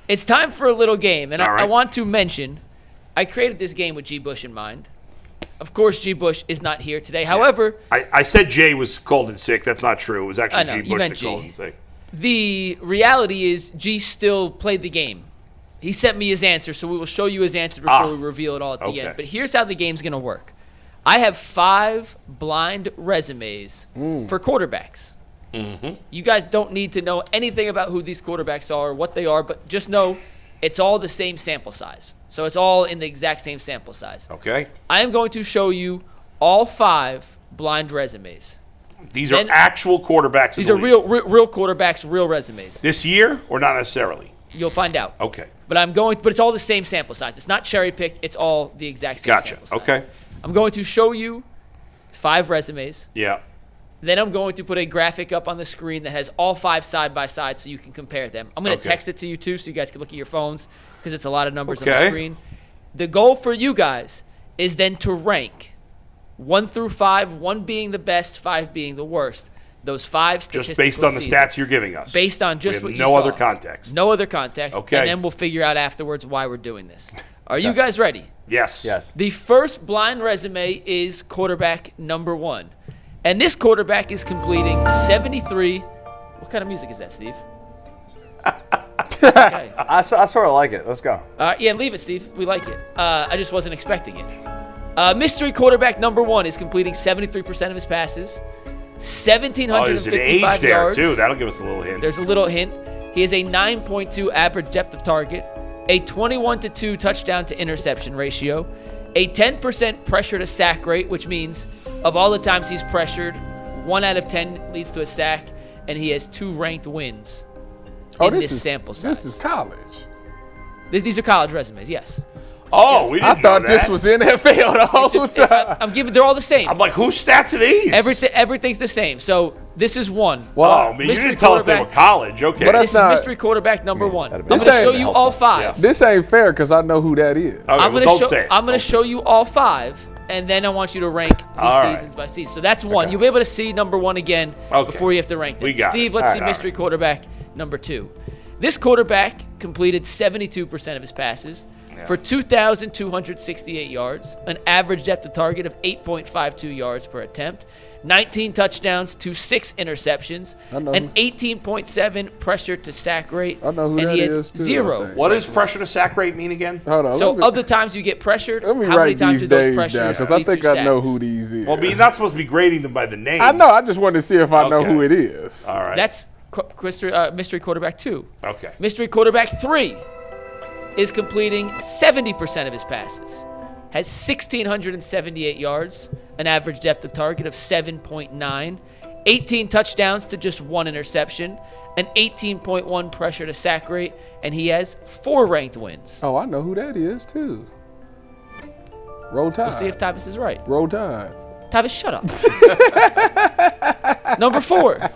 It's time for a little game, and All right. I want to mention, I created this game with G. Bush in mind. Of course, G. Bush is not here today. However, I said Jay was cold and sick. That's not true. It was actually I know, G. you Bush meant that called G. and sick. the reality is G still played the game. He sent me his answer, so we will show you his answer before we reveal it all at the end. But here's how the game's going to work. I have 5 blind resumes for quarterbacks. You guys don't need to know anything about who these quarterbacks are or what they are, but just know it's all the same sample size. So it's all in the exact same sample size. Okay. I am going to show you all 5 blind resumes. These are actual quarterbacks. These are real quarterbacks, real resumes. This year or not necessarily? You'll find out. Okay. But it's all the same sample size. It's not cherry picked. It's all the exact same sample size. Okay. I'm going to show you 5 resumes. Yeah. Then I'm going to put a graphic up on the screen that has all 5 side by side so you can compare them. I'm going to text it to you too so you guys can look at your phones because it's a lot of numbers on the screen. The goal for you guys is then to rank 1 through 5, 1 being the best, 5 being the worst. Those 5 statistical just based on the stats you're giving us. Based on just what you saw. No other context. No other context. Okay. And then we'll figure out afterwards why we're doing this. Are you guys ready? Yes. Yes. The first blind resume is quarterback number 1. And this quarterback is completing 73. What kind of music is that, Steve? Okay. I sort of like it. Let's go. Yeah, leave it, Steve. We like it. I just wasn't expecting it. Mystery quarterback number 1 is completing 73% of his passes, 1,755 there's an age there, yards. too. That'll give us a little hint. There's a little hint. He has a 9.2 average depth of target, a 21-2 touchdown to interception ratio, a 10% pressure to sack rate, which means of all the times he's pressured, 1 out of 10 leads to a sack, and he has 2 ranked wins in this sample size. This is college. These are college resumes, yes. Oh, we didn't I thought know that. this was NFL the whole time. I'm giving. They're all the same. I'm like, whose stats are these? Everything's the same. So this is 1. Well, you didn't tell us they were college. Okay. But This is mystery quarterback number 1. I'm going to ain't show you all 5. Yeah. This ain't fair because I know who that is. Okay, I'm don't going to show you all 5, and then I want you to rank these seasons by season. So that's 1. You'll be able to see number 1 again before you have to rank them. We got Steve, it. let's see mystery quarterback number 2. This quarterback completed 72% of his passes for 2,268 yards, an average depth of target of 8.52 yards per attempt, 19 touchdowns to 6 interceptions, an 18.7 pressure to sack rate, I know who and that he had is, too, 0. What does pressure to sack rate mean again? Hold on. So of the times you get pressured, let me how many write times these did those days pressures down because I lead think to I know sacks? who these is. Well, you're not supposed to be grading them by the name. I know. I just wanted to see if I know who it is. All right. That's mystery quarterback 2. Okay. Mystery quarterback 3 is completing 70% of his passes, has 1,678 yards, an average depth of target of 7.9, 18 touchdowns to just 1 interception, an 18.1 pressure to sack rate, and he has 4 ranked wins. Oh, I know who that is too. Roll Tide. We'll see if Tavis is right. Roll Tide. Tavis, shut up. Number 4.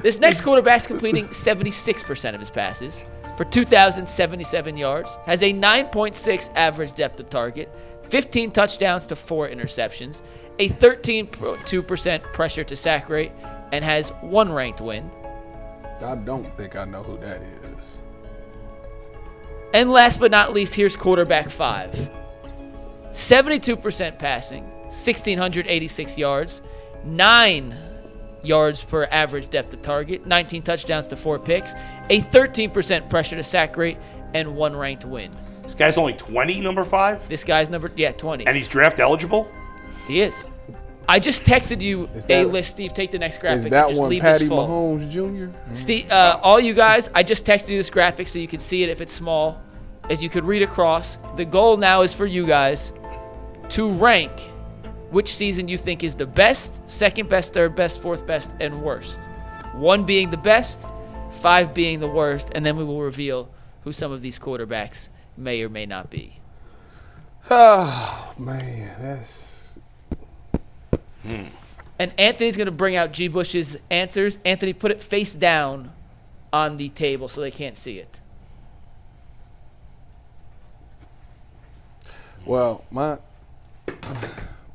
This next quarterback's completing 76% of his passes for 2,077 yards, has a 9.6 average depth of target, 15 touchdowns to 4 interceptions, a 13.2% pressure to sack rate, and has 1 ranked win. I don't think I know who that is. And last but not least, here's quarterback 5. 72% passing, 1,686 yards, 9 yards per average depth of target, 19 touchdowns to 4 picks, a 13% pressure to sack rate, and 1 ranked win. This guy's only 20, number 5? This guy's 20. And he's draft eligible? He is. I just texted you a list, Steve. Take the next graphic. Is that and just one leave Patty this full. Mahomes Jr.? Steve, all you guys, I just texted you this graphic so you can see it if it's small, as you could read across. The goal now is for you guys to rank which season you think is the best, second best, third best, fourth best, and worst. 1 being the best, 5 being the worst, and then we will reveal who some of these quarterbacks may or may not be. Oh, man. That's... And Anthony's going to bring out G. Bush's answers. Anthony, put it face down on the table so they can't see it. Well,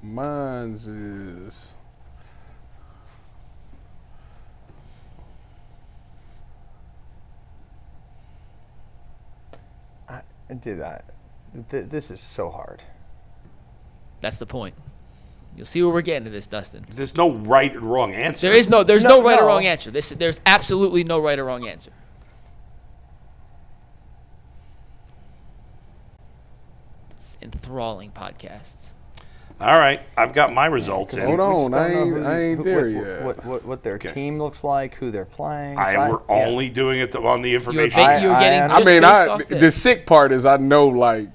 mine's is... Do that. This is so hard. That's the point. You'll see where we're getting to this, Dustin. There's no right or wrong answer. There's no right or wrong answer. There's absolutely no right or wrong answer. It's enthralling podcasts. All right, I've got my results. Hold on, I ain't there yet. What their team looks like, who they're playing. We're only doing it on the information. You're getting just based off the sick part is I know like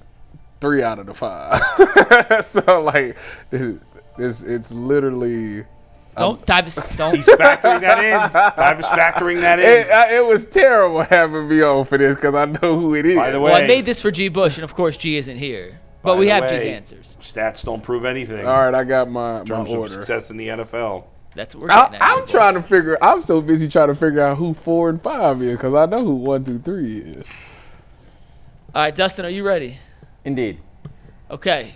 3 out of the 5. So like it's literally. Don't. He's factoring that in. Divis factoring that in. It was terrible having me on for this because I know who it is. By the way, well, I made this for G. Bush, and of course G isn't here. But we have G's answers. Stats don't prove anything. All right, I got my in terms order. of success in the NFL. That's what we're getting at. I'm trying to figure. I'm so busy trying to figure out who 4 and 5 is because I know who 1, 2, 3 is. All right, Dustin, are you ready? Indeed. Okay.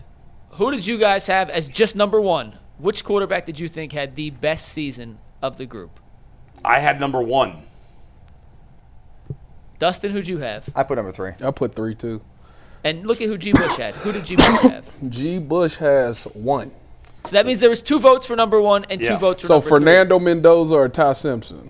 Who did you guys have as just number 1? Which quarterback did you think had the best season of the group? I had number 1. Dustin, who'd you have? I put number 3. I put 3 too. And look at who G. Bush had. Who did G. Bush have? G. Bush has 1. So that means there was 2 votes for number 1 and 2 votes for number 3. So Fernando Mendoza or Ty Simpson?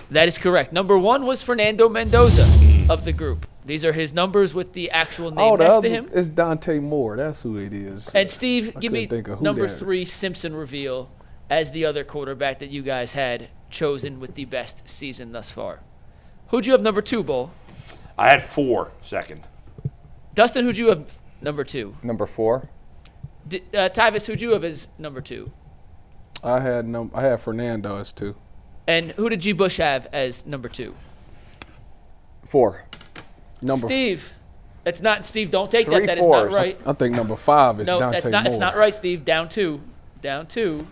That is correct. Number 1 was Fernando Mendoza of the group. These are his numbers with the actual name next to him. It's Dante Moore. That's who it is. And Steve, give me number that 3 Simpson reveal as the other quarterback that you guys had chosen with the best season thus far. Who'd you have number 2, Bull? I had 4 second. Dustin, who'd you have number 2? Number 4. Tyvis, who'd you have as number 2? I had Fernando as 2. And who did G. Bush have as number 2? 4. Steve. That's not Steve. Don't take that. 3 That is not 4s. right. I think number 5 is No, Dante that's not. Moore. It's not right, Steve. Down 2. Down 2.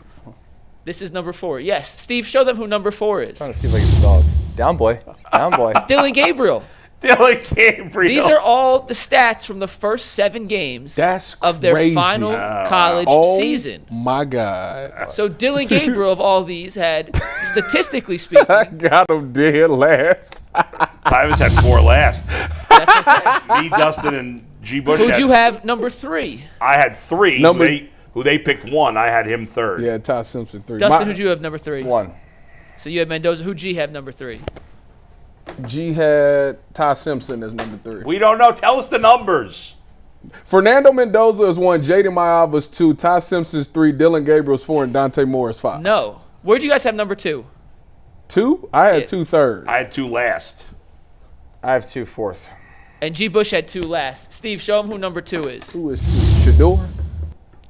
This is number 4. Yes, Steve. Show them who number 4 is. Trying to see if I get the dog. Down boy. Down boy. Dillon Gabriel. Dillon Gabriel. These are all the stats from the first 7 games of their crazy. final college season. My God. So Dillon Gabriel of all these had, statistically speaking, I got him dead last. Tyvis had 4 last. that's okay. Me, Dustin, and G. Bush. Who'd you have number 3? I had 3. Who they picked 1. I had him 3rd. Yeah, Ty Simpson 3. Dustin, who'd you have number 3? 1. So you had Mendoza. Who'd G have number 3? G had Ty Simpson as number 3. We don't know. Tell us the numbers. Fernando Mendoza is 1, Jaden Mayava's 2, Ty Simpson's 3, Dillon Gabriel's 4, and Dante Moore's 5. No. Where'd you guys have number 2? 2? I had 2 third. I had 2 last. I have 2 4th. And G. Bush had 2 last. Steve, show him who number 2 is. Who is 2? Shedeur?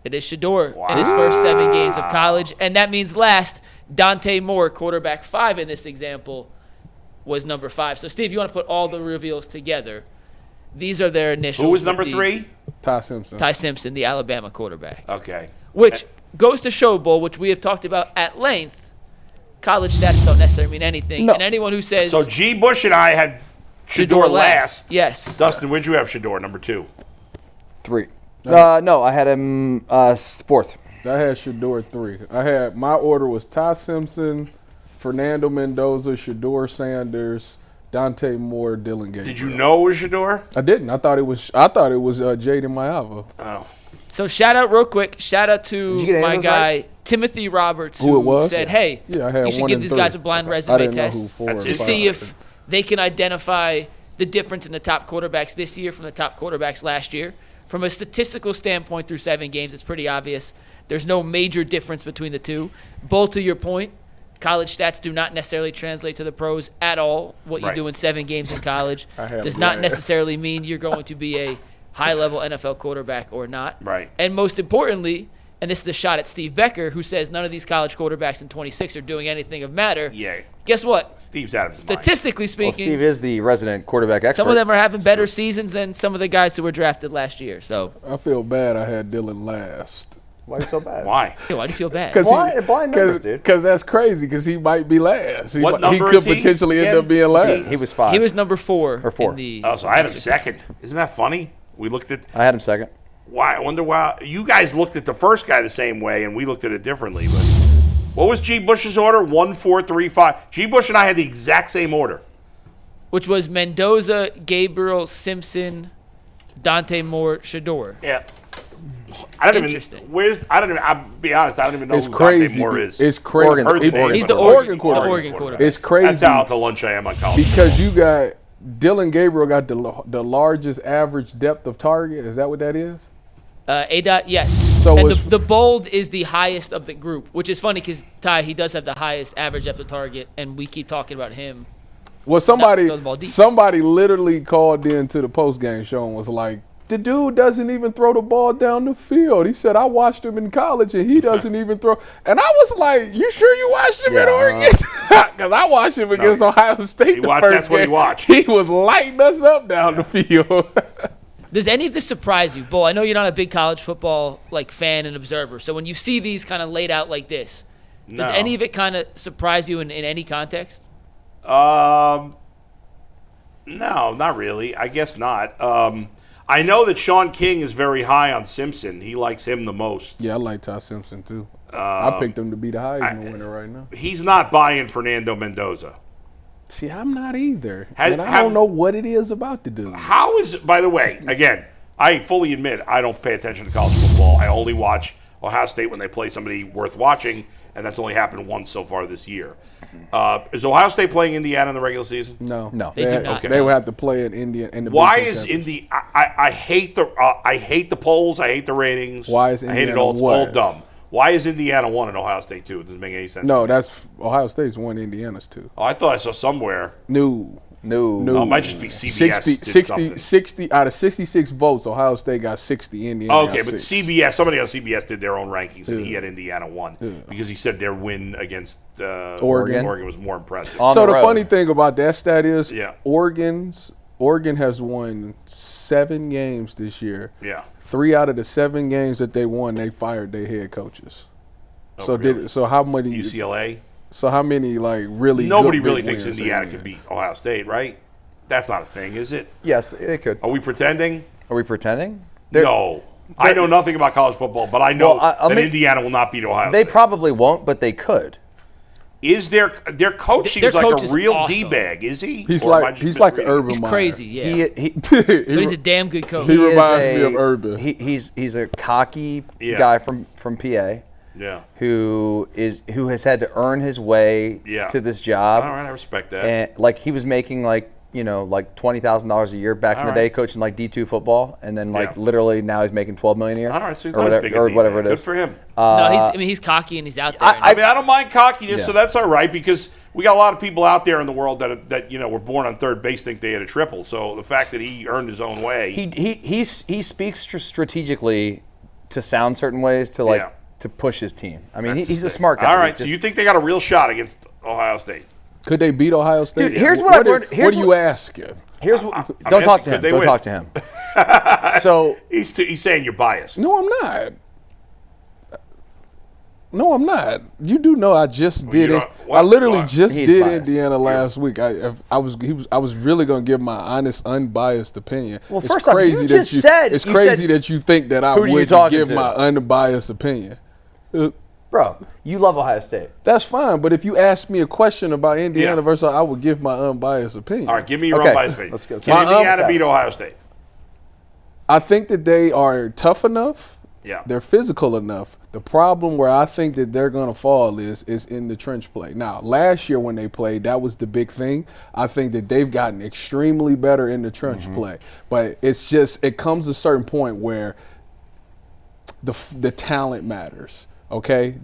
It is Shedeur in his first 7 games of college. And that means last, Dante Moore, quarterback 5 in this example, was number 5. So, Steve, you want to put all the reveals together. These are their initials. Who was number 3? Ty Simpson. Ty Simpson, the Alabama quarterback. Okay. Which goes to show, Bull, which we have talked about at length, college stats don't necessarily mean anything. No. And anyone who says So G. Bush and I had Shedeur last. Yes. Dustin, where'd you have Shedeur, number 2? 3. No, I had him 4th. I had Shedeur 3. My order was Ty Simpson, Fernando Mendoza, Shedeur Sanders, Dante Moore, Dillon Gabriel. Did you know it was Shedeur? I didn't. I thought it was Jaden Mayava. Oh. So shout out real quick. Shout out to my guy right? Timothy Roberts, Who it was? said, "Hey, Yeah, I had you should 1 give and these 3. guys a blind I resume didn't know test who 4 That's and to it. 5 see were. if they can identify the difference in the top quarterbacks this year from the top quarterbacks last year. From a statistical standpoint, through 7 games, it's pretty obvious. There's no major difference between the two. Both to your point, college stats do not necessarily translate to the pros at all. What you do in 7 games in college does not necessarily mean you're going to be a high-level NFL quarterback or not. Right. And most importantly, and this is a shot at Steve Becker, who says none of these college quarterbacks in 26 are doing anything of matter. Yeah. Guess what? Steve's out of his mind. Statistically Well, speaking, Steve is the resident quarterback expert. some of them are having better seasons than some of the guys who were drafted last year. So, I feel bad I had Dillon wast. Why are you so bad? Why? hey, why do you feel bad? Blind numbers, dude. Because that's crazy, because he might be last. He What number could is he? potentially end Yeah. up being last. He was 5. He was number 4. Or 4. In the Oh, so I had him 2nd. Isn't that funny? We looked at I had him 2nd. why. I wonder why you guys looked at the first guy the same way and we looked at it differently. But what was G. Bush's order? 1, 4, 3, 5. G. Bush and I had the exact same order. which was Mendoza, Gabriel, Simpson, Dante Moore, Shedeur. Yeah. I don't even. I'll be honest. I don't even know who Dante Moore is. It's crazy. He's the Oregon quarterback. It's crazy. That's how out to lunch I am on college. Because you got Dillon Gabriel got the largest average depth of target. Is that what that is? Yes. So and the bold is the highest of the group, which is funny because Ty, he does have the highest average depth of target, and we keep talking about him. Well, somebody literally called in to the post-game show and was like, the dude doesn't even throw the ball down the field. He said, I watched him in college, and he doesn't even throw. And I was like, you sure you watched him at Oregon? Because I watched him against Ohio State the first game. That's what he watched. He was lighting us up down the field. Does any of this surprise you, Bull? I know you're not a big college football fan and observer. So when you see these kind of laid out like this, does any of it kind of surprise you in any context? No, not really. I guess not. I know that Sean King is very high on Simpson. He likes him the most. Yeah, I like Ty Simpson too. I picked him to be the Heisman winner right now. He's not buying Fernando Mendoza. See, I'm not either. And I don't know what it is about the dude. How is it, by the way, again, I fully admit I don't pay attention to college football. I only watch Ohio State when they play somebody worth watching, and that's only happened once so far this year. Is Ohio State playing Indiana in the regular season? No. They do not. Okay. They would have to play at Indiana. In the Why is Indy? I hate the polls. I hate the ratings. Why is Indiana? I hate it all. It's all dumb. Why is Indiana 1 and Ohio State 2? It doesn't make any sense. No, that's Ohio State's 1, Indiana's 2. Oh, I thought I saw somewhere. No. Oh, it might just be CBS. 60 out of 66 votes, Ohio State got 60, Indiana got 6. But CBS, somebody on CBS did their own rankings, and he had Indiana 1 because he said their win against Oregon was more impressive. So the funny thing about that stat is Oregon has won 7 games this year. Yeah. 3 out of the 7 games that they won, they fired their head coaches. Oh, really? So how many UCLA? So how many really? Nobody really thinks Indiana could beat Ohio State, right? That's not a thing, is it? Yes, they could. Are we pretending? No. I know nothing about college football, but I know that Indiana will not beat Ohio State. They probably won't, but they could. Is their coach seems like a real D-bag, is he? He's like an Urban Meyer. He's crazy, yeah. But he's a damn good coach. He reminds me of Urban. He's a cocky guy from PA. Yeah. Who has had to earn his way to this job. All right, I respect that. And he was making $20,000 a year back in the day, coaching D2 football, and then literally now he's making $12 million a year. All right, so he's not as big a deal, whatever it is. Good for him. No, he's cocky and he's out there. I don't mind cockiness, so that's all right because we got a lot of people out there in the world that were born on third base think they had a triple. So the fact that he earned his own way, he speaks strategically to sound certain ways to push his team. I mean, he's a smart guy. All right, so you think they got a real shot against Ohio State? Could they beat Ohio State? Dude, here's what I've learned. What are you asking? Don't talk to him. Don't talk to him. So he's saying you're biased. No, I'm not. No, I'm not. You do know I just did it. I literally just did Indiana last week. I was really gonna give my honest, unbiased opinion. Well, first off, you just said it's crazy that you think that I would give my unbiased opinion. Bro, you love Ohio State. That's fine, but if you ask me a question about Indiana versus, I would give my unbiased opinion. All right, give me your unbiased opinion. Let's go. Can Indiana beat Ohio State? I think that they are tough enough. Yeah. They're physical enough. The problem where I think that they're going to fall is in the trench play. Now, last year when they played, that was the big thing. I think that they've gotten extremely better in the trench play. But it comes to a certain point where the talent matters. Okay,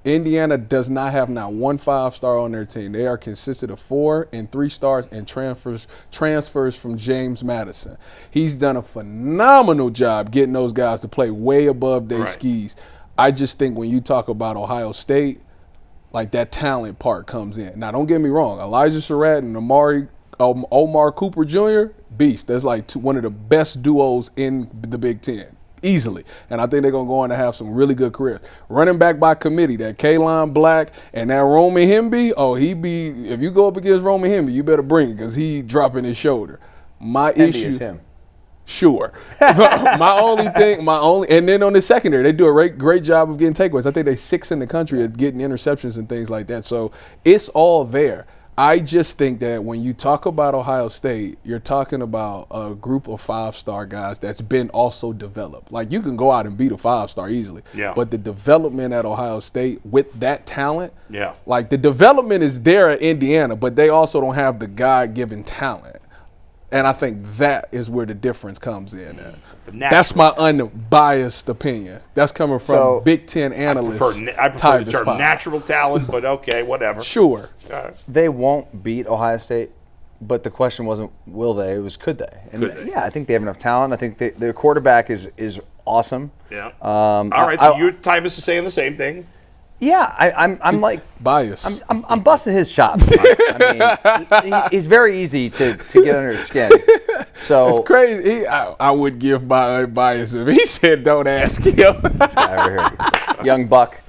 Indiana does not have not one 5-star on their team. They are consisted of 4 and 3 stars and transfers from James Madison. He's done a phenomenal job getting those guys to play way above their skis. I just think when you talk about Ohio State, that talent part comes in. Now, don't get me wrong. Elijah Surratt and Omar Cooper Jr., beast. That's one of the best duos in the Big Ten. Easily. And I think they're going to go on to have some really good careers. Running back by committee, that Kaylon Black and that Roman Hemby, if you go up against Roman Hemby, you better bring it because he dropping his shoulder. My issue is him. Sure. And then on the secondary, they do a great job of getting takeaways. I think they're 6th in the country at getting interceptions and things like that. So it's all there. I just think that when you talk about Ohio State, you're talking about a group of 5-star guys that's been also developed. Like, you can go out and beat a 5-star easily. Yeah. But the development at Ohio State with that talent, yeah. like the development is there at Indiana, but they also don't have the God-given talent. And I think that is where the difference comes in. That's my unbiased opinion. That's coming from Big Ten analysts. I prefer the term natural talent, but okay, whatever. Sure. They won't beat Ohio State, but the question wasn't will they, it was could they. And could they? Yeah, I think they have enough talent. I think their quarterback is awesome. Yeah. All right, so you, Tyvus, is saying the same thing? Yeah, I'm like biased. I'm busting his chops. I mean, he's very easy to get under his skin. So it's crazy. I would give my bias if he said don't ask him. This guy over here, young buck.